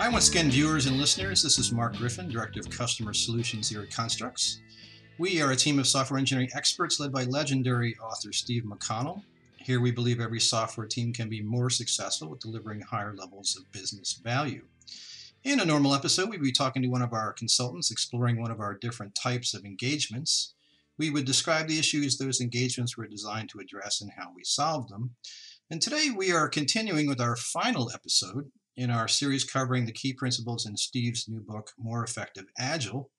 Hi, once again, viewers and listeners. This is Mark Griffin, Director of Customer Solutions here at Construx. We are a team of software engineering experts led by legendary author Steve McConnell. Here we believe every software team can be more successful with delivering higher levels of business value. In a normal episode, we'd be talking to one of our consultants, exploring one of our different types of engagements. We would describe the issues those engagements were designed to address and how we solved them. And today we are continuing with our final episode in our series covering the key principles in Steve's new book, More Effective Agile.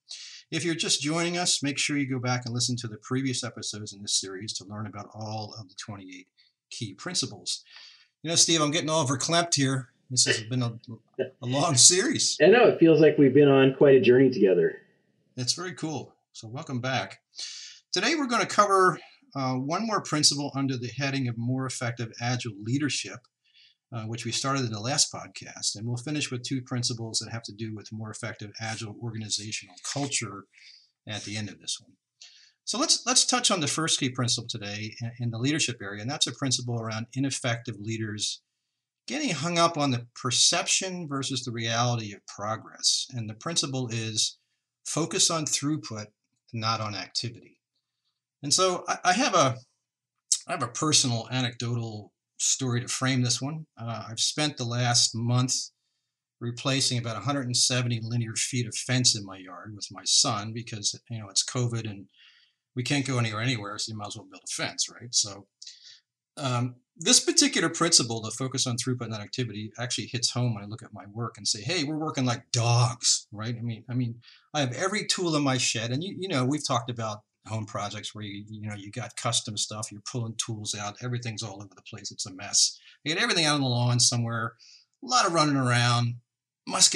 If you're just joining us, make sure you go back and listen to the previous episodes in this series to learn about all of the 28 key principles. You know, Steve, I'm getting all verklempt here. This has been a long series. I know, it feels like we've been on quite a journey together. It's very cool. So welcome back. Today we're going to cover one more principle under the heading of More Effective Agile Leadership, which we started in the last podcast. And we'll finish with two principles that have to do with more effective agile organizational culture at the end of this one. So let's touch on the first key principle today in the leadership area, and that's a principle around ineffective leaders getting hung up on the perception versus the reality of progress. And the principle is focus on throughput, not on activity. And so I have a personal anecdotal story to frame this one. I've spent the last month replacing about 170 linear feet of fence in my yard with my son because, you know, it's COVID and we can't go anywhere, so you might as well build a fence, right? So this particular principle, the focus on throughput, not activity, actually hits home when I look at my work and say, hey, we're working like dogs, right? I mean, I have every tool in my shed, and you know, we've talked about home projects where you got custom stuff, you're pulling tools out, everything's all over the place, it's a mess. You get everything out on the lawn somewhere, a lot of running around, must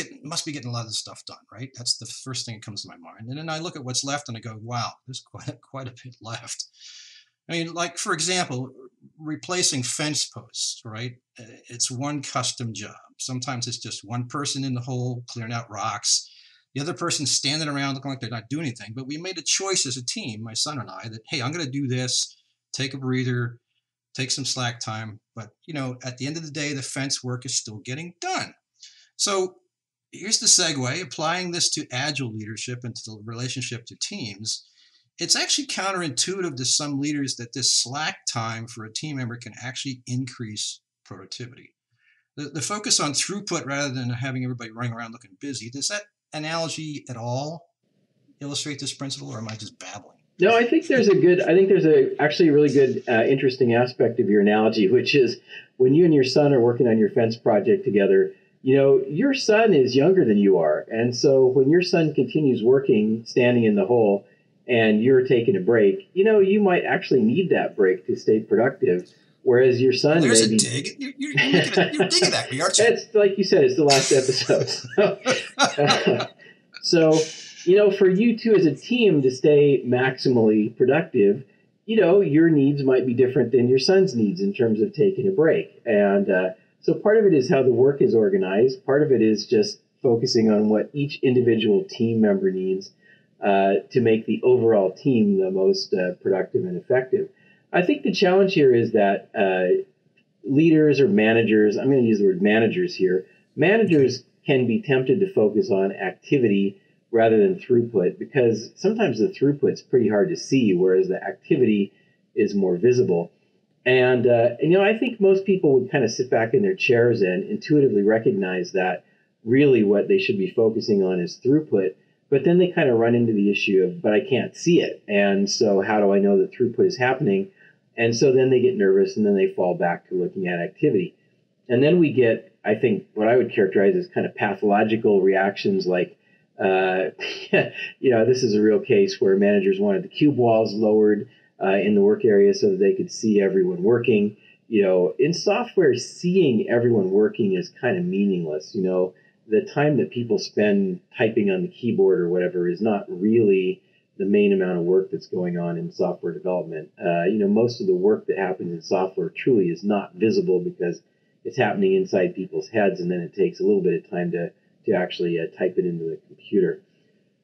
be getting a lot of this stuff done, right? That's the first thing that comes to my mind. And then I look at what's left and I go, wow, there's quite a bit left. I mean, like, for example, replacing fence posts, right? It's one custom job. Sometimes it's just one person in the hole clearing out rocks, the other person standing around looking like they're not doing anything. But we made a choice as a team, my son and I, that, hey, I'm going to do this, take a breather, take some slack time. But, you know, at the end of the day, the fence work is still getting done. So here's the segue, applying this to agile leadership and to the relationship to teams. It's actually counterintuitive to some leaders that this slack time for a team member can actually increase productivity. The focus on throughput rather than having everybody running around looking busy, does that analogy at all illustrate this principle, or am I just babbling? No, I think there's actually a really good, interesting aspect of your analogy, which is when you and your son are working on your fence project together, you know, your son is younger than you are. And so when your son continues working, standing in the hole, and you're taking a break, you know, you might actually need that break to stay productive. Whereas your son, there's a dig. You're digging at me, aren't you? It's like you said, it's the last episode. So, you know, for you two as a team to stay maximally productive, you know, your needs might be different than your son's needs in terms of taking a break. And so part of it is how the work is organized. Part of it is just focusing on what each individual team member needs to make the overall team the most productive and effective. I think the challenge here is that leaders or managers, I'm going to use the word managers here, managers can be tempted to focus on activity rather than throughput because sometimes the throughput's pretty hard to see, whereas the activity is more visible. And you know, I think most people would kind of sit back in their chairs and intuitively recognize that really what they should be focusing on is throughput. But then they kind of run into the issue of, but I can't see it. And so how do I know that throughput is happening? And so then they get nervous and then they fall back to looking at activity. And then we get, I think, what I would characterize as kind of pathological reactions like, you know, this is a real case where managers wanted the cube walls lowered in the work area so that they could see everyone working. You know, in software, seeing everyone working is kind of meaningless. You know, the time that people spend typing on the keyboard or whatever is not really the main amount of work that's going on in software development. You know, most of the work that happens in software truly is not visible because it's happening inside people's heads, and then it takes a little bit of time to actually type it into the computer.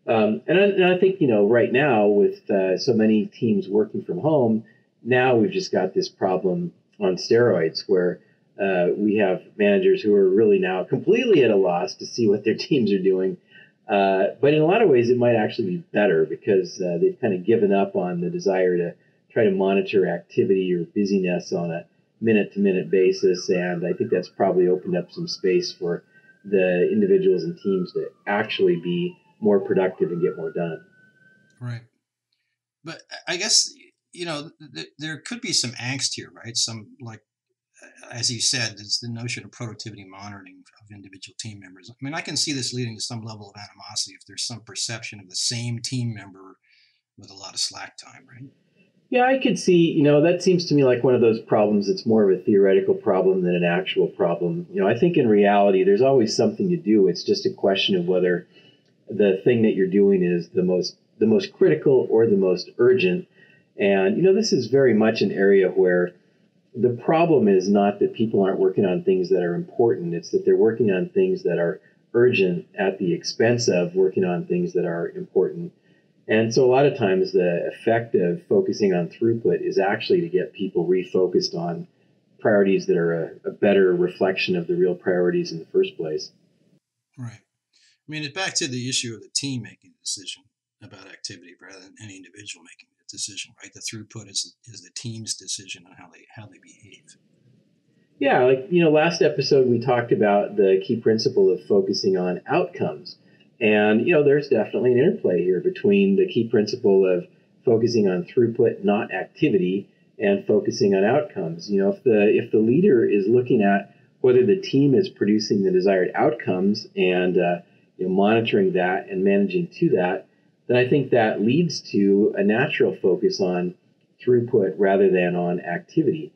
And I think, you know, right now with so many teams working from home, now we've just got this problem on steroids where we have managers who are really now completely at a loss to see what their teams are doing. But in a lot of ways, it might actually be better because they've kind of given up on the desire to try to monitor activity or busyness on a minute-to-minute basis. And I think that's probably opened up some space for the individuals and teams to actually be more productive and get more done. Right. But I guess, there could be some angst here, right? Some, like, as you said, it's the notion of productivity monitoring of individual team members. I mean, I can see this leading to some level of animosity if there's some perception of the same team member with a lot of slack time, right? Yeah, I could see, that seems to me like one of those problems that's more of a theoretical problem than an actual problem. I think in reality, there's always something to do. It's just a question of whether the thing that you're doing is the most critical or the most urgent. And, this is very much an area where the problem is not that people aren't working on things that are important. It's that they're working on things that are urgent at the expense of working on things that are important. And so a lot of times the effect of focusing on throughput is actually to get people refocused on priorities that are a better reflection of the real priorities in the first place. Right. I mean, it's back to the issue of the team making a decision about activity rather than any individual making a decision, right? The throughput is the team's decision on how they behave. Yeah, last episode we talked about the key principle of focusing on outcomes. And, there's definitely an interplay here between the key principle of focusing on throughput, not activity, and focusing on outcomes. If the leader is looking at whether the team is producing the desired outcomes and monitoring that and managing to that, then I think that leads to a natural focus on throughput rather than on activity.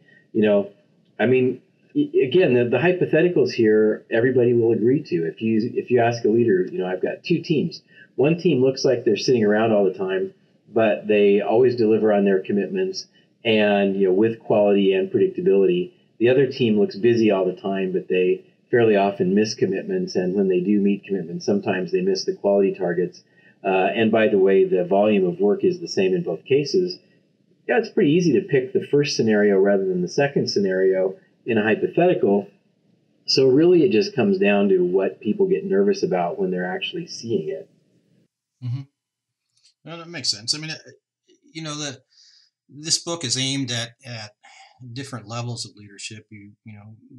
Again, the hypotheticals here, everybody will agree to. If you ask a leader, I've got two teams. One team looks like they're sitting around all the time, but they always deliver on their commitments and, with quality and predictability. The other team looks busy all the time, but they fairly often miss commitments. And when they do meet commitments, sometimes they miss the quality targets. And by the way, the volume of work is the same in both cases. Yeah, it's pretty easy to pick the first scenario rather than the second scenario in a hypothetical. So really it just comes down to what people get nervous about when they're actually seeing it. Mm-hmm. Well, that makes sense. I mean, this book is aimed at different levels of leadership.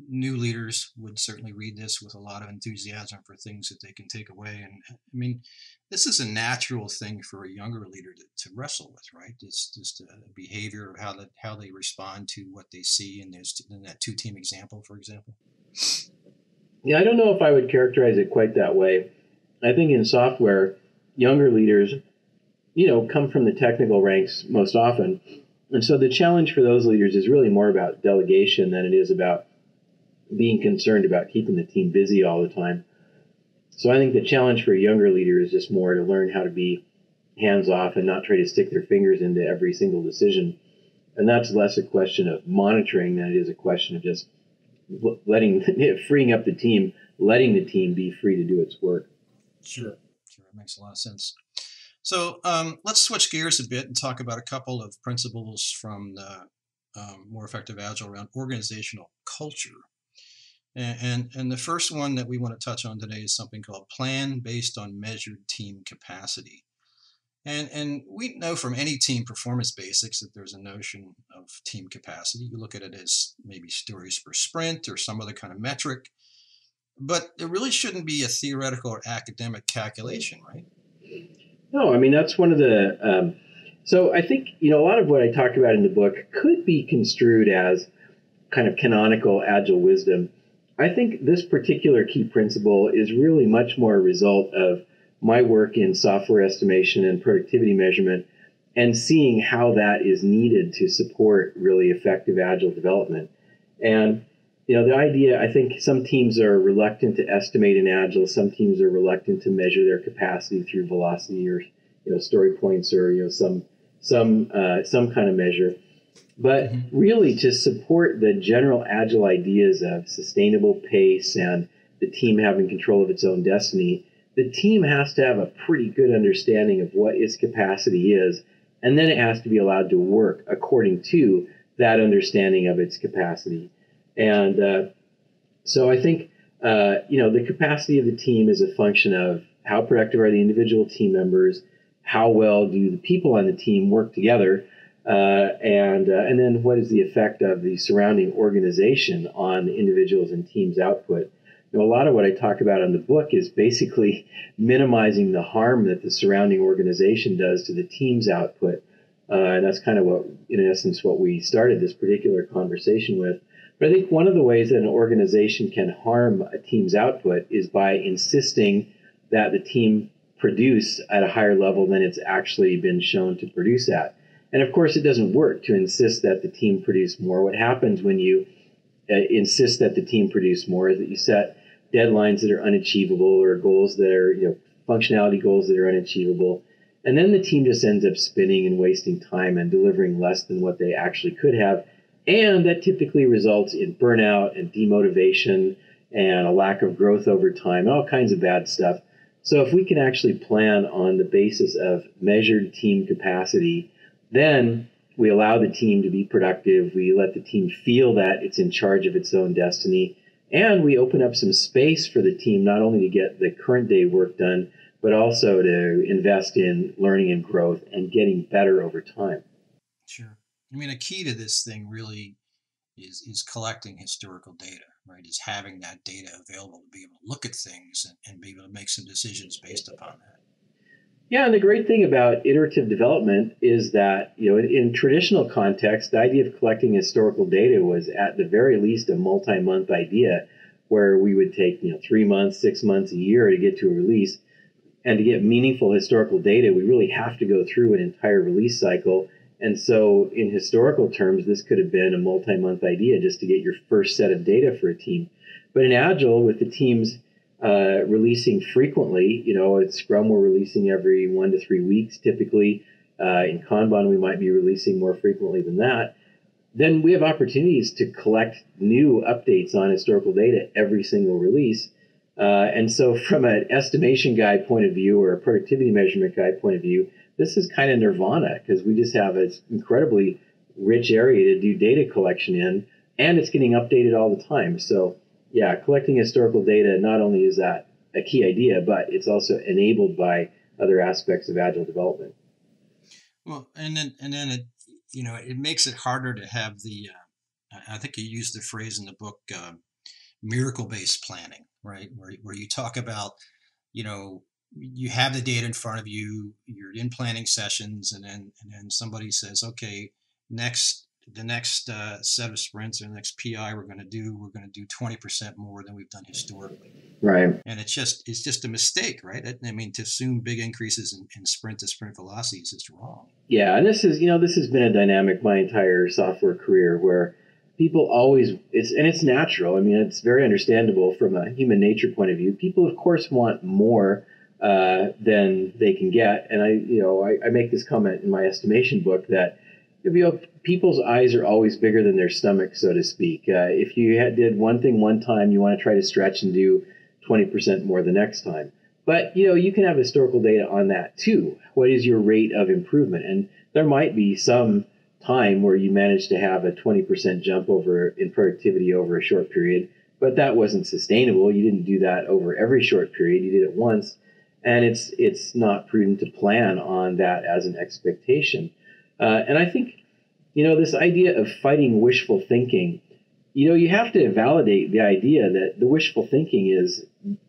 New leaders would certainly read this with a lot of enthusiasm for things that they can take away. And I mean, this is a natural thing for a younger leader to wrestle with, right? It's just a behavior of how they respond to what they see in that two-team example, for example. Yeah, I don't know if I would characterize it quite that way. I think in software, younger leaders, come from the technical ranks most often. And so the challenge for those leaders is really more about delegation than it is about being concerned about keeping the team busy all the time. So I think the challenge for a younger leader is just more to learn how to be hands-off and not try to stick their fingers into every single decision. And that's less a question of monitoring than it is a question of just freeing up the team, letting the team be free to do its work. Sure. It makes a lot of sense. So let's switch gears a bit and talk about a couple of principles from the More Effective Agile around organizational culture. And the first one that we want to touch on today is something called plan based on measured team capacity. And we know from any team performance basics that there's a notion of team capacity. You look at it as maybe stories per sprint or some other kind of metric, but it really shouldn't be a theoretical or academic calculation, right? No, I mean, that's one of the, so I think, a lot of what I talk about in the book could be construed as kind of canonical agile wisdom. I think this particular key principle is really much more a result of my work in software estimation and productivity measurement and seeing how that is needed to support really effective agile development. And, the idea, I think some teams are reluctant to estimate in agile. Some teams are reluctant to measure their capacity through velocity or, story points or, some kind of measure. But really to support the general agile ideas of sustainable pace and the team having control of its own destiny, the team has to have a pretty good understanding of what its capacity is, and then it has to be allowed to work according to that understanding of its capacity. And so I think, the capacity of the team is a function of how productive are the individual team members, how well do the people on the team work together, and then what is the effect of the surrounding organization on the individuals and team's output. A lot of what I talk about in the book is basically minimizing the harm that the surrounding organization does to the team's output. And that's kind of what, in essence, what we started this particular conversation with. But I think one of the ways that an organization can harm a team's output is by insisting that the team produce at a higher level than it's actually been shown to produce at. And of course, it doesn't work to insist that the team produce more. What happens when you insist that the team produce more is that you set deadlines that are unachievable, or goals that are, functionality goals that are unachievable. And then the team just ends up spinning and wasting time and delivering less than what they actually could have. And that typically results in burnout and demotivation and a lack of growth over time, and all kinds of bad stuff. So if we can actually plan on the basis of measured team capacity, then we allow the team to be productive. We let the team feel that it's in charge of its own destiny. And we open up some space for the team, not only to get the current day work done, but also to invest in learning and growth and getting better over time. Sure. I mean, a key to this thing really is collecting historical data, right? Is having that data available to be able to look at things and be able to make some decisions based upon that. Yeah, and the great thing about iterative development is that, in traditional context, the idea of collecting historical data was at the very least a multi-month idea, where we would take, 3 months, 6 months, a year to get to a release. And to get meaningful historical data, we really have to go through an entire release cycle. And so in historical terms, this could have been a multi-month idea just to get your first set of data for a team. But in Agile, with the teams releasing frequently, at Scrum, we're releasing every 1 to 3 weeks typically. In Kanban, we might be releasing more frequently than that. Then we have opportunities to collect new updates on historical data every single release. And so from an estimation guide point of view, or a productivity measurement guide point of view, this is kind of nirvana, because we just have an incredibly rich area to do data collection in, and it's getting updated all the time. So yeah, collecting historical data, not only is that a key idea, but it's also enabled by other aspects of Agile development. Well, and then it, it makes it harder to have the, I think you used the phrase in the book, Miracle-based planning, right? Where you talk about, you have the data in front of you, you're in planning sessions, and then somebody says, okay, the next set of sprints or the next PI we're going to do 20% more than we've done historically. Right. And it's just a mistake, right? I mean, to assume big increases in sprint to sprint velocity is just wrong. Yeah, and this has been a dynamic my entire software career, where people always, it's natural. I mean, it's very understandable from a human nature point of view. People, of course, want more than they can get. And I make this comment in my estimation book that people's eyes are always bigger than their stomach, so to speak. If you did one thing one time, you want to try to stretch and do 20% more the next time. But you can have historical data on that too. What is your rate of improvement? And there might be some time where you managed to have a 20% jump in productivity over a short period, but that wasn't sustainable. You didn't do that over every short period. You did it once, and it's not prudent to plan on that as an expectation. And I think, this idea of fighting wishful thinking, you have to validate the idea that the wishful thinking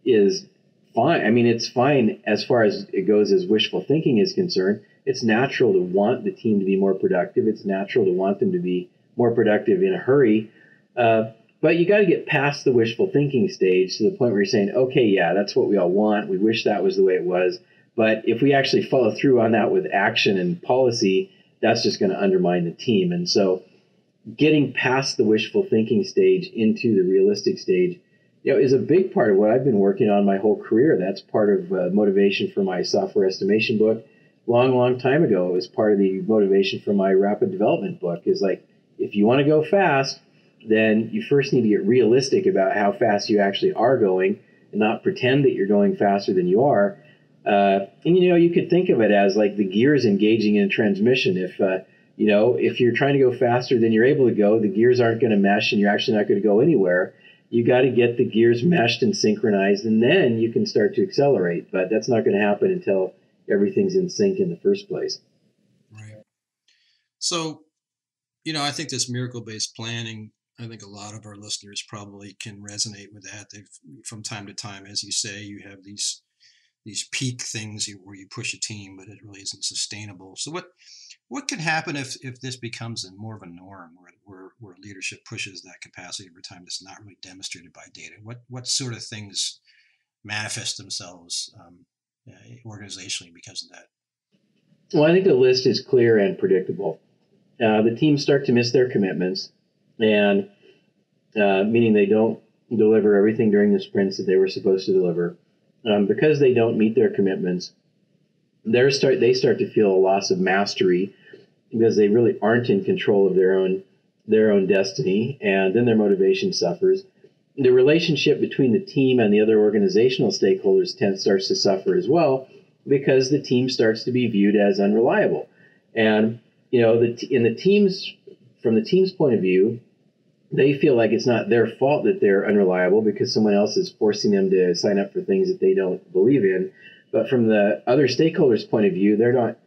is fine. I mean, it's fine as far as it goes as wishful thinking is concerned. It's natural to want the team to be more productive. It's natural to want them to be more productive in a hurry. But you got to get past the wishful thinking stage to the point where you're saying, okay, yeah, that's what we all want. We wish that was the way it was. But if we actually follow through on that with action and policy, that's just going to undermine the team. And so getting past the wishful thinking stage into the realistic stage, is a big part of what I've been working on my whole career. That's part of motivation for my software estimation book. Long time ago, it was part of the motivation for my rapid development book, is like, if you want to go fast, then you first need to get realistic about how fast you actually are going and not pretend that you're going faster than you are. And you could think of it as like the gears engaging in a transmission. If if you're trying to go faster than you're able to go, the gears aren't going to mesh and you're actually not going to go anywhere. You got to get the gears meshed and synchronized, and then you can start to accelerate. But that's not going to happen until everything's in sync in the first place. Right. So, I think this miracle-based planning, I think a lot of our listeners probably can resonate with that. From time to time, as you say, you have these peak things where you push a team, but it really isn't sustainable. So what could happen if this becomes more of a norm, where leadership pushes that capacity over time that's not really demonstrated by data? What sort of things manifest themselves organizationally because of that? Well, I think the list is clear and predictable. The teams start to miss their commitments, and meaning they don't deliver everything during the sprints that they were supposed to deliver. Because they don't meet their commitments, they start to feel a loss of mastery because they really aren't in control of their own destiny, and then their motivation suffers. The relationship between the team and the other organizational stakeholders starts to suffer as well, because the team starts to be viewed as unreliable. And from the team's point of view, they feel like it's not their fault that they're unreliable because someone else is forcing them to sign up for things that they don't believe in. But from the other stakeholders' point of view, they're not,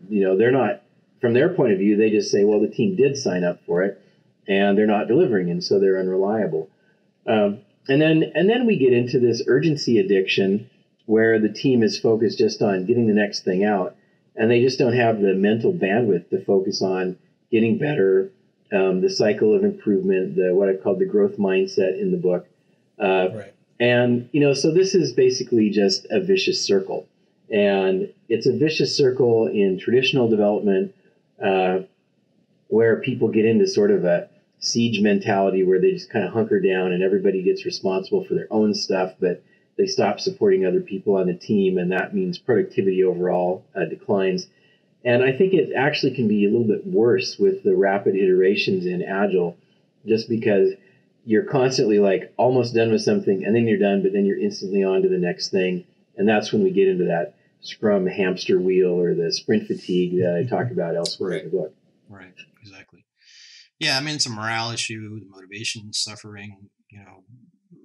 from their point of view, they just say, well, the team did sign up for it and they're not delivering, and so they're unreliable. And then we get into this urgency addiction where the team is focused just on getting the next thing out, and they just don't have the mental bandwidth to focus on getting better, the cycle of improvement, what I call the growth mindset in the book. Right. And, so this is basically just a vicious circle. And it's a vicious circle in traditional development where people get into sort of a siege mentality where they just kind of hunker down and everybody gets responsible for their own stuff, but they stop supporting other people on the team, and that means productivity overall declines. And I think it actually can be a little bit worse with the rapid iterations in Agile, just because you're constantly like almost done with something and then you're done, but then you're instantly on to the next thing. And that's when we get into that Scrum hamster wheel or the sprint fatigue that I talk about elsewhere in the book. Right, exactly. Yeah, I mean, it's a morale issue, the motivation suffering.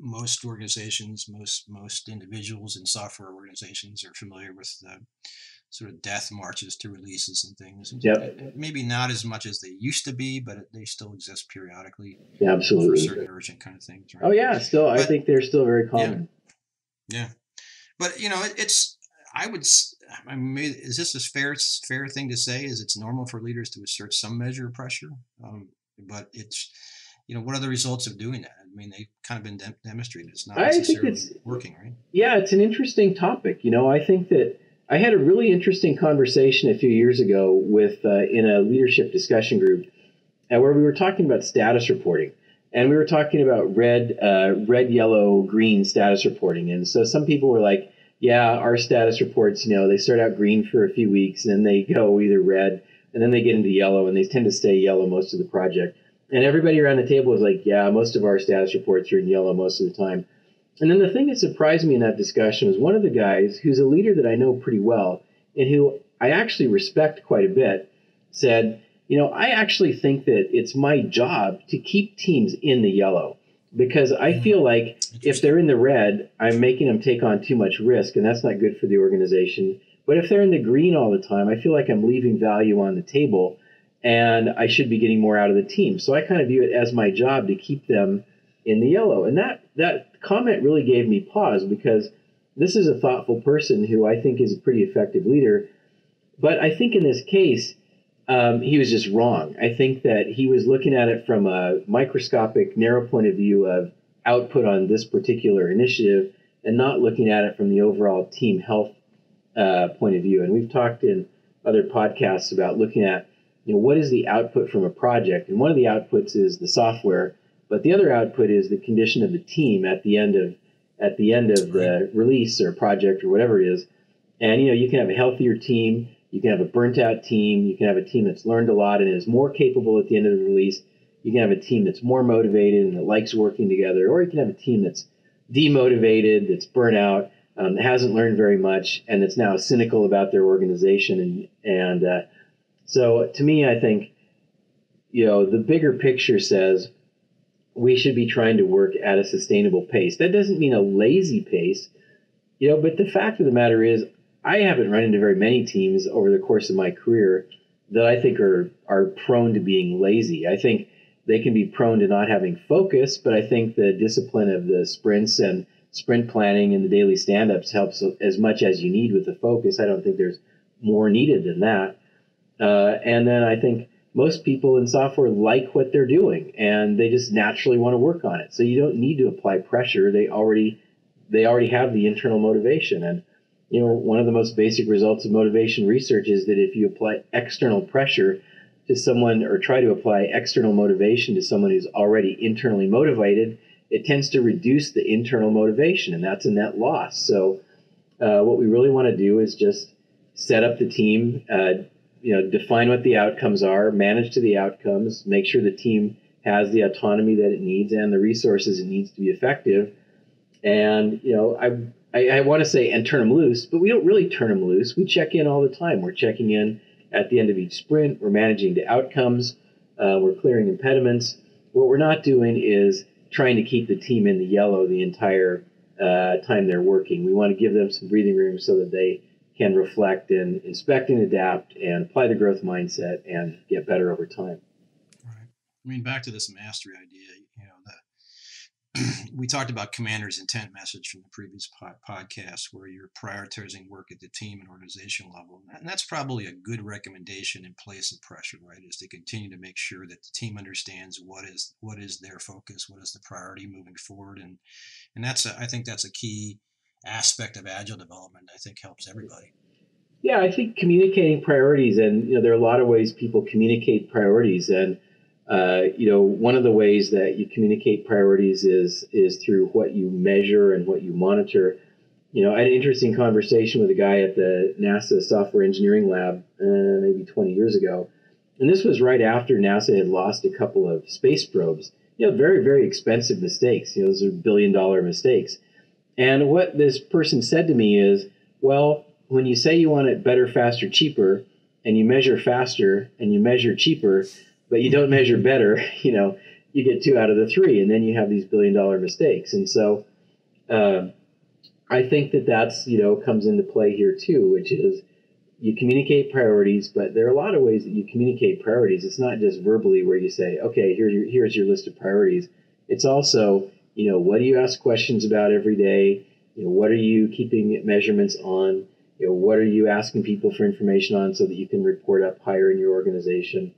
Most organizations, most individuals in software organizations are familiar with the sort of death marches to releases and things. Yep. Maybe not as much as they used to be, but they still exist periodically. Yeah, absolutely. For certain urgent kind of things. Right? Oh yeah, I think they're still very common. Yeah. But is this a fair thing to say? Is it's normal for leaders to assert some measure of pressure? But it's, what are the results of doing that? I mean, they've kind of been demonstrated. It's not necessarily working, right? Yeah, it's an interesting topic. I think that I had a really interesting conversation a few years ago with in a leadership discussion group where we were talking about status reporting. And we were talking about red, yellow, green status reporting. And so some people were like, yeah, our status reports, they start out green for a few weeks, and then they go either red, and then they get into yellow, and they tend to stay yellow most of the project. And everybody around the table was like, yeah, most of our status reports are in yellow most of the time. And then the thing that surprised me in that discussion was one of the guys who's a leader that I know pretty well and who I actually respect quite a bit said, I actually think that it's my job to keep teams in the yellow, because I feel like if they're in the red, I'm making them take on too much risk, and that's not good for the organization. But if they're in the green all the time, I feel like I'm leaving value on the table, and I should be getting more out of the team. So I kind of view it as my job to keep them in the yellow. And that comment really gave me pause, because this is a thoughtful person who I think is a pretty effective leader. But I think in this case, he was just wrong. I think that he was looking at it from a microscopic, narrow point of view of output on this particular initiative, and not looking at it from the overall team health point of view. And we've talked in other podcasts about looking at, what is the output from a project? And one of the outputs is the software, but the other output is the condition of the team at the end of the release or project or whatever it is. And you can have a healthier team, you can have a burnt out team, you can have a team that's learned a lot and is more capable at the end of the release. You can have a team that's more motivated and that likes working together, or you can have a team that's demotivated, that's burnt out, hasn't learned very much, and that's now cynical about their organization. And so to me, I think the bigger picture says we should be trying to work at a sustainable pace. That doesn't mean a lazy pace, but the fact of the matter is I haven't run into very many teams over the course of my career that I think are prone to being lazy. I think they can be prone to not having focus, but I think the discipline of the sprints and sprint planning and the daily stand-ups helps as much as you need with the focus. I don't think there's more needed than that. And then I think most people in software like what they're doing, and they just naturally want to work on it. So you don't need to apply pressure. They already have the internal motivation. And one of the most basic results of motivation research is that if you apply external pressure to someone, or try to apply external motivation to someone who's already internally motivated, it tends to reduce the internal motivation, and that's a net loss. So what we really want to do is just set up the team, define what the outcomes are, manage to the outcomes, make sure the team has the autonomy that it needs and the resources it needs to be effective. And, I want to say and turn them loose, but we don't really turn them loose. We check in all the time. We're checking in at the end of each sprint. We're managing the outcomes. We're clearing impediments. What we're not doing is trying to keep the team in the yellow the entire time they're working. We want to give them some breathing room so that they can reflect and inspect and adapt and apply the growth mindset and get better over time. Right. I mean, back to this mastery idea, we talked about commander's intent message from the previous podcast, where you're prioritizing work at the team and organizational level. And that's probably a good recommendation in place of pressure, right? Is to continue to make sure that the team understands what is their focus, what is the priority moving forward. And I think that's a key aspect of agile development. I think helps everybody. Yeah, I think communicating priorities, and there are a lot of ways people communicate priorities, and one of the ways that you communicate priorities is through what you measure and what you monitor. I had an interesting conversation with a guy at the NASA Software Engineering Lab maybe 20 years ago, and this was right after NASA had lost a couple of space probes. Very, very expensive mistakes. Those are billion-dollar mistakes. And what this person said to me is, well, when you say you want it better, faster, cheaper, and you measure faster and you measure cheaper, but you don't measure better, you get 2 out of the 3, and then you have these billion-dollar mistakes. And so I think that's, comes into play here too, which is you communicate priorities, but there are a lot of ways that you communicate priorities. It's not just verbally where you say, okay, here's your list of priorities. It's also, what do you ask questions about every day? What are you keeping measurements on? What are you asking people for information on so that you can report up higher in your organization?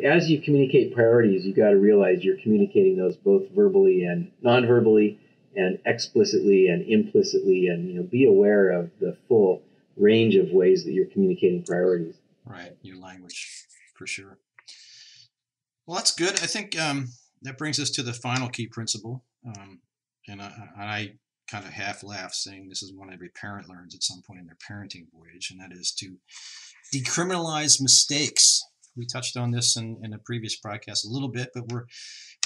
As you communicate priorities, you got to realize you're communicating those both verbally and non-verbally, and explicitly and implicitly, and be aware of the full range of ways that you're communicating priorities. Right, your language for sure. Well, that's good. I think that brings us to the final key principle, and I kind of half laugh saying this is one every parent learns at some point in their parenting voyage, and that is to decriminalize mistakes. We touched on this in a previous podcast a little bit, but we're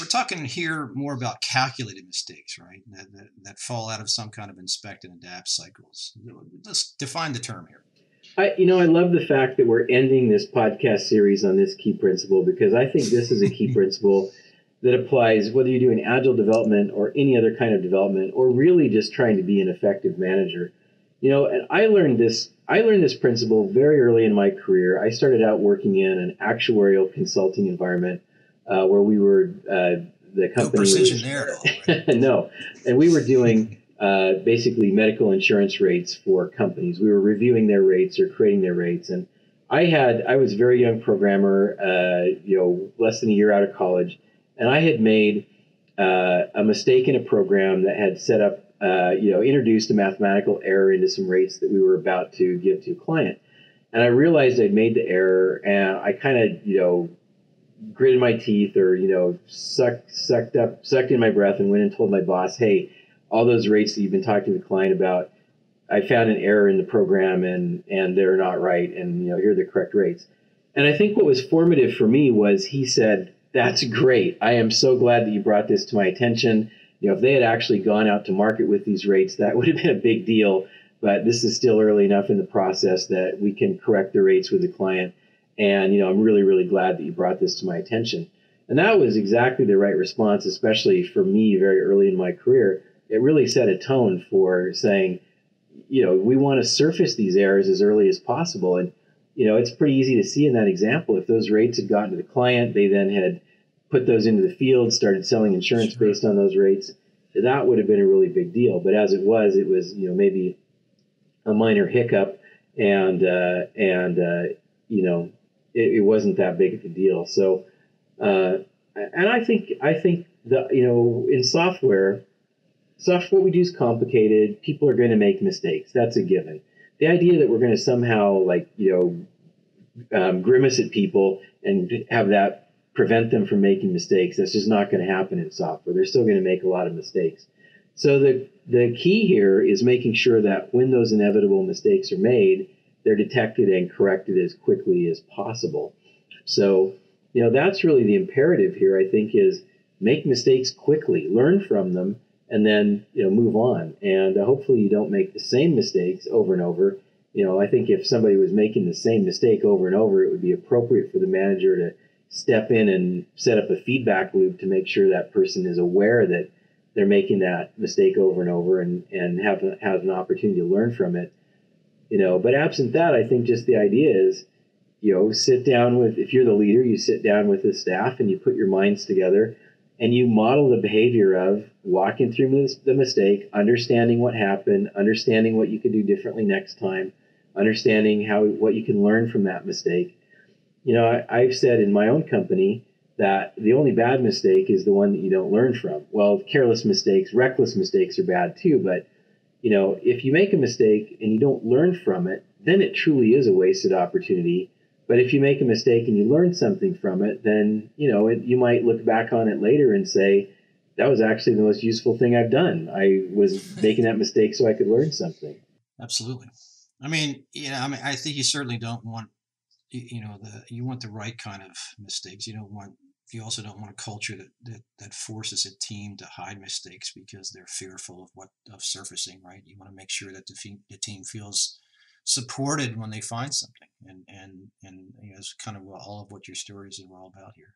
talking here more about calculated mistakes, right? That fall out of some kind of inspect and adapt cycles. Let's define the term here. I love the fact that we're ending this podcast series on this key principle, because I think this is a key principle that applies whether you're doing agile development or any other kind of development, or really just trying to be an effective manager. And I learned this principle very early in my career. I started out working in an actuarial consulting environment where we were the company. No precision there at all, right? No, and we were doing basically medical insurance rates for companies. We were reviewing their rates or creating their rates, and I was a very young programmer, less than a year out of college, and I had made a mistake in a program that had set up. Introduced a mathematical error into some rates that we were about to give to a client. And I realized I'd made the error, and I kind of, gritted my teeth, or, sucked in my breath and went and told my boss, hey, all those rates that you've been talking to the client about, I found an error in the program and they're not right. And, here are the correct rates. And I think what was formative for me was he said, that's great. I am so glad that you brought this to my attention. If they had actually gone out to market with these rates, that would have been a big deal. But this is still early enough in the process that we can correct the rates with the client. And, I'm really, really glad that you brought this to my attention. And that was exactly the right response, especially for me very early in my career. It really set a tone for saying, we want to surface these errors as early as possible. And, it's pretty easy to see in that example, if those rates had gotten to the client, they then had put those into the field, started selling insurance based on those rates, that would have been a really big deal. But as it was, maybe a minor hiccup, and it wasn't that big of a deal. So, and I think that, in software, what we do is complicated. People are going to make mistakes. That's a given. The idea that we're going to somehow grimace at people and have that prevent them from making mistakes, that's just not going to happen in software. They're still going to make a lot of mistakes. So the key here is making sure that when those inevitable mistakes are made, they're detected and corrected as quickly as possible. So, that's really the imperative here, I think, is make mistakes quickly, learn from them, and then, move on. And hopefully you don't make the same mistakes over and over. I think if somebody was making the same mistake over and over, it would be appropriate for the manager to step in and set up a feedback loop to make sure that person is aware that they're making that mistake over and over, and have an opportunity to learn from it. But absent that, I think just the idea is, sit down with, if you're the leader, you sit down with the staff and you put your minds together and you model the behavior of walking through the mistake, understanding what happened, understanding what you could do differently next time, understanding what you can learn from that mistake. I've said in my own company that the only bad mistake is the one that you don't learn from. Well, careless mistakes, reckless mistakes are bad too, but if you make a mistake and you don't learn from it, then it truly is a wasted opportunity. But if you make a mistake and you learn something from it, then, you might look back on it later and say, that was actually the most useful thing I've done. I was making that mistake so I could learn something. Absolutely. I think you certainly don't want, you want the right kind of mistakes. You also don't want a culture that forces a team to hide mistakes because they're fearful of surfacing, right? You want to make sure that the team feels supported when they find something, and it's kind of all of what your stories are all about here.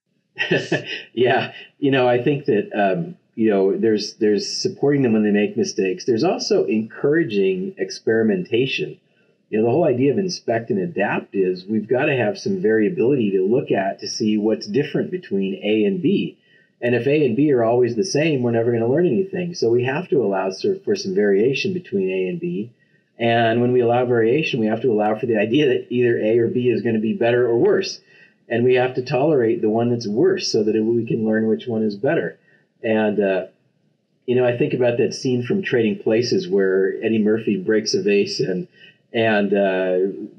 Yeah, I think that there's supporting them when they make mistakes. There's also encouraging experimentation. The whole idea of inspect and adapt is we've got to have some variability to look at to see what's different between A and B. And if A and B are always the same, we're never going to learn anything. So we have to allow for some variation between A and B. And when we allow variation, we have to allow for the idea that either A or B is going to be better or worse. And we have to tolerate the one that's worse so that we can learn which one is better. And, I think about that scene from Trading Places where Eddie Murphy breaks a vase and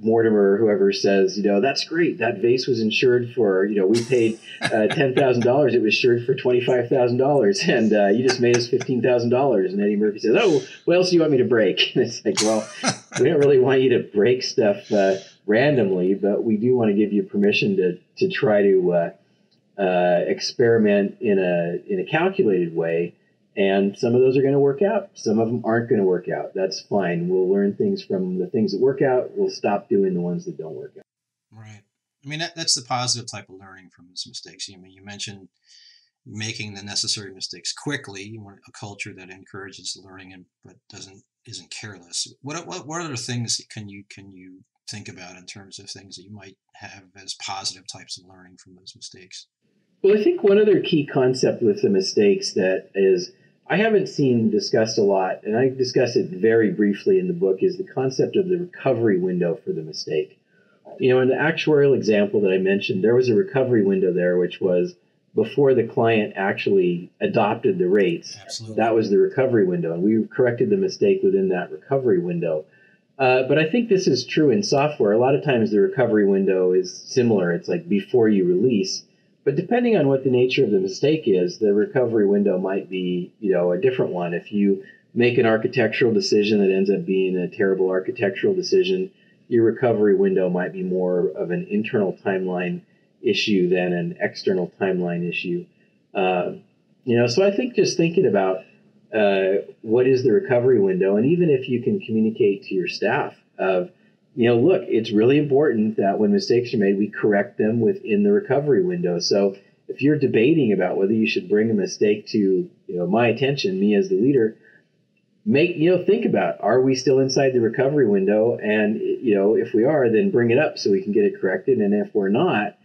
Mortimer, whoever, says, that's great. That vase was insured for, we paid $10,000. It was insured for $25,000, and you just made us $15,000. And Eddie Murphy says, "Oh, what else do you want me to break?" And it's like, well, we don't really want you to break stuff randomly, but we do want to give you permission to try to experiment in a calculated way. And some of those are going to work out. Some of them aren't going to work out. That's fine. We'll learn things from the things that work out. We'll stop doing the ones that don't work out. Right. That's the positive type of learning from those mistakes. You mentioned making the necessary mistakes quickly. You want a culture that encourages learning but isn't careless. What other things can you think about in terms of things that you might have as positive types of learning from those mistakes? Well, I think one other key concept with the mistakes that is I haven't seen discussed a lot, and I discuss it very briefly in the book, is the concept of the recovery window for the mistake. In the actuarial example that I mentioned, there was a recovery window there, which was before the client actually adopted the rates. Absolutely. That was the recovery window, and we corrected the mistake within that recovery window. But I think this is true in software. A lot of times the recovery window is similar. It's like before you release. But depending on what the nature of the mistake is, the recovery window might be, a different one. If you make an architectural decision that ends up being a terrible architectural decision, your recovery window might be more of an internal timeline issue than an external timeline issue. So I think just thinking about what is the recovery window, and even if you can communicate to your staff of, look, it's really important that when mistakes are made, we correct them within the recovery window. So if you're debating about whether you should bring a mistake to, my attention, me as the leader, think about, are we still inside the recovery window? And, if we are, then bring it up so we can get it corrected. And if we're not,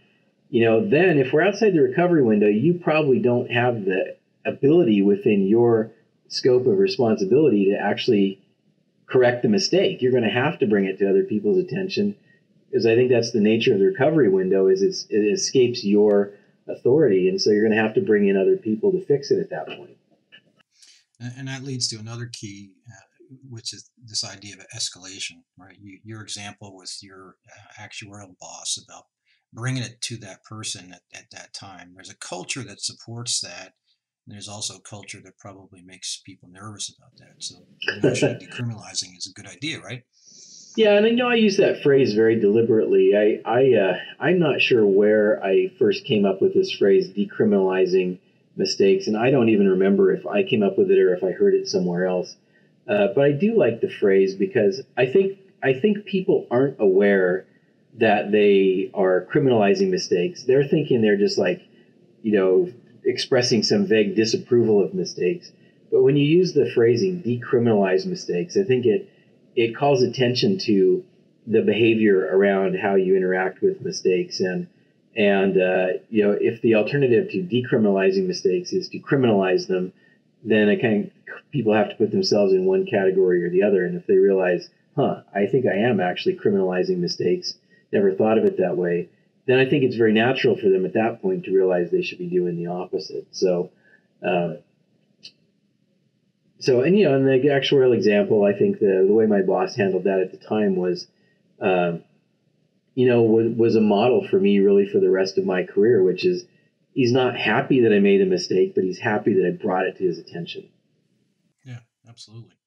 then if we're outside the recovery window, you probably don't have the ability within your scope of responsibility to actually correct the mistake. You're going to have to bring it to other people's attention, because I think that's the nature of the recovery window, is it escapes your authority. And so you're going to have to bring in other people to fix it at that point. And that leads to another key, which is this idea of escalation, right? Your example with your actuarial boss about bringing it to that person at that time. There's a culture that supports that. And there's also a culture that probably makes people nervous about that. So the notion of decriminalizing is a good idea, right? Yeah, and I use that phrase very deliberately. I'm not sure where I first came up with this phrase, decriminalizing mistakes, and I don't even remember if I came up with it or if I heard it somewhere else. But I do like the phrase because I think people aren't aware that they are criminalizing mistakes. They're thinking they're just like, expressing some vague disapproval of mistakes. But when you use the phrasing decriminalize mistakes, I think it calls attention to the behavior around how you interact with mistakes. And if the alternative to decriminalizing mistakes is to criminalize them, then people have to put themselves in one category or the other. And if they realize, I think I am actually criminalizing mistakes, never thought of it that way, then I think it's very natural for them at that point to realize they should be doing the opposite. So in the actuarial example, I think the way my boss handled that at the time was, was a model for me really for the rest of my career, which is he's not happy that I made a mistake, but he's happy that I brought it to his attention. Yeah, absolutely.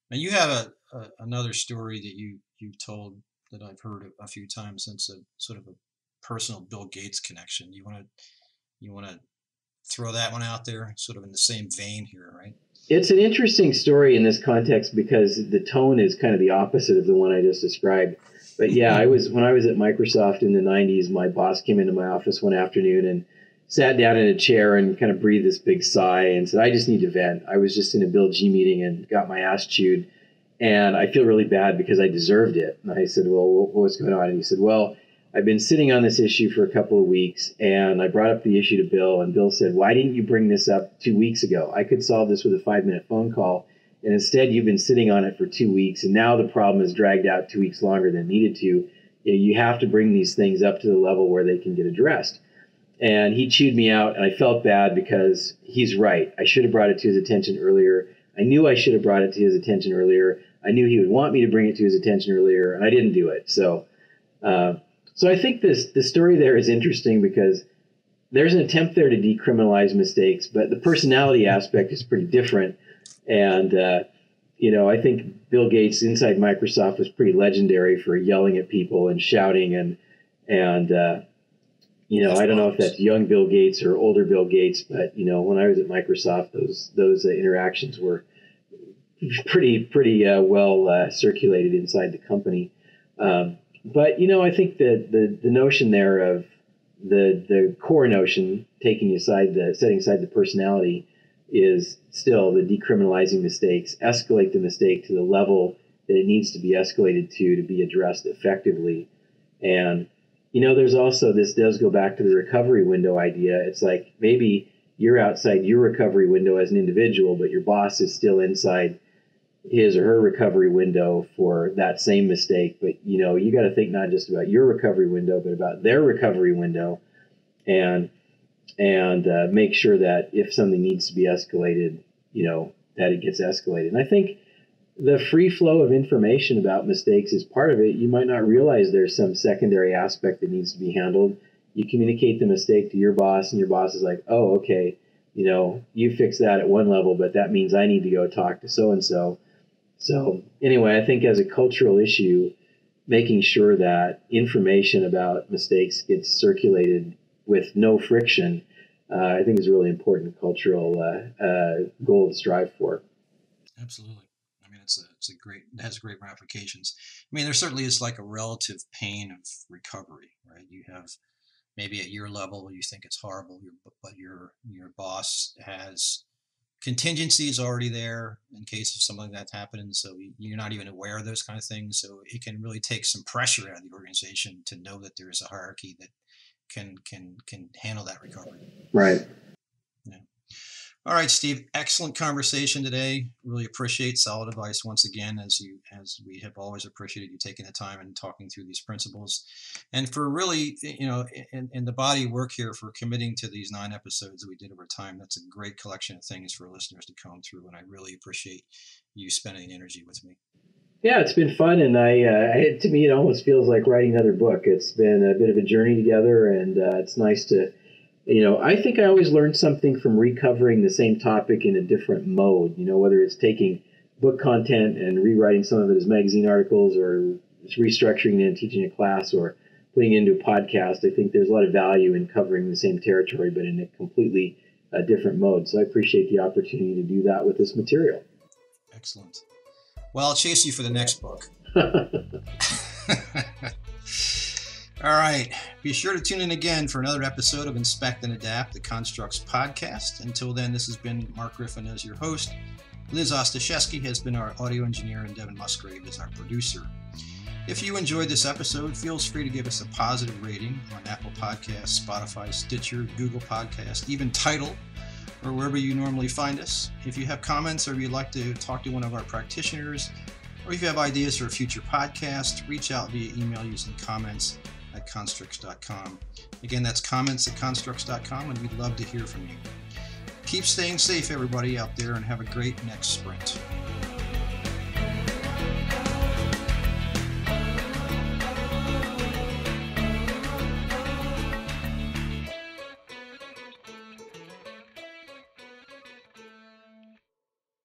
Now you have another story that you've told that I've heard a few times, since a sort of a personal Bill Gates connection. You want to throw that one out there, sort of in the same vein here, right? It's an interesting story in this context because the tone is kind of the opposite of the one I just described. But yeah, when I was at Microsoft in the 90s, my boss came into my office one afternoon and sat down in a chair and kind of breathed this big sigh and said, I just need to vent. I was just in a Bill G meeting and got my ass chewed, and I feel really bad because I deserved it. And I said, well, what's going on? And he said, well, I've been sitting on this issue for a couple of weeks, and I brought up the issue to Bill, and Bill said, why didn't you bring this up 2 weeks ago? I could solve this with a 5-minute phone call, and instead you've been sitting on it for 2 weeks, and now the problem is dragged out 2 weeks longer than needed to. You have to bring these things up to the level where they can get addressed. And he chewed me out, and I felt bad because he's right. I should have brought it to his attention earlier. I knew I should have brought it to his attention earlier. I knew he would want me to bring it to his attention earlier, and I didn't do it. So I think the story there is interesting because there's an attempt there to decriminalize mistakes, but the personality aspect is pretty different. And, I think Bill Gates inside Microsoft was pretty legendary for yelling at people and shouting. And I don't know if that's young Bill Gates or older Bill Gates, but, when I was at Microsoft, those interactions were pretty well circulated inside the company. But, I think that the notion there of the core notion, setting aside the personality, is still the decriminalizing mistakes, escalate the mistake to the level that it needs to be escalated to be addressed effectively. And, there's also, this does go back to the recovery window idea. It's like maybe you're outside your recovery window as an individual, but your boss is still inside his or her recovery window for that same mistake. But, you got to think not just about your recovery window, but about their recovery window, and make sure that if something needs to be escalated, that it gets escalated. And I think the free flow of information about mistakes is part of it. You might not realize there's some secondary aspect that needs to be handled. You communicate the mistake to your boss, and your boss is like, oh, okay, you fix that at one level, but that means I need to go talk to so-and-so. So anyway, I think as a cultural issue, making sure that information about mistakes gets circulated with no friction, I think is a really important cultural goal to strive for. Absolutely. I mean, it has great ramifications. I mean, there certainly is like a relative pain of recovery, right? You have maybe at your level you think it's horrible, but your boss has contingencies already there in case of something that's happening, so you're not even aware of those kind of things. So it can really take some pressure out of the organization to know that there is a hierarchy that can handle that recovery. Right. Yeah. All right, Steve, excellent conversation today. Really appreciate solid advice once again, as we have always appreciated you taking the time and talking through these principles, and for really, in the body of work here, for committing to these 9 episodes that we did over time. That's a great collection of things for listeners to comb through, and I really appreciate you spending energy with me. Yeah, it's been fun, and to me, it almost feels like writing another book. It's been a bit of a journey together, and it's nice to, I think I always learn something from recovering the same topic in a different mode, whether it's taking book content and rewriting some of it as magazine articles, or restructuring it and teaching a class, or putting it into a podcast. I think there's a lot of value in covering the same territory, but in a completely different mode. So I appreciate the opportunity to do that with this material. Excellent. Well, I'll chase you for the next book. All right. Be sure to tune in again for another episode of Inspect and Adapt, the Construx podcast. Until then, this has been Mark Griffin as your host. Liz Ostaszewski has been our audio engineer, and Devin Musgrave is our producer. If you enjoyed this episode, feel free to give us a positive rating on Apple Podcasts, Spotify, Stitcher, Google Podcasts, even Tidal, or wherever you normally find us. If you have comments, or you'd like to talk to one of our practitioners, or if you have ideas for a future podcast, reach out via email using comments@construx.com. Again, that's comments@construx.com, and we'd love to hear from you. Keep staying safe, everybody out there, and have a great next sprint.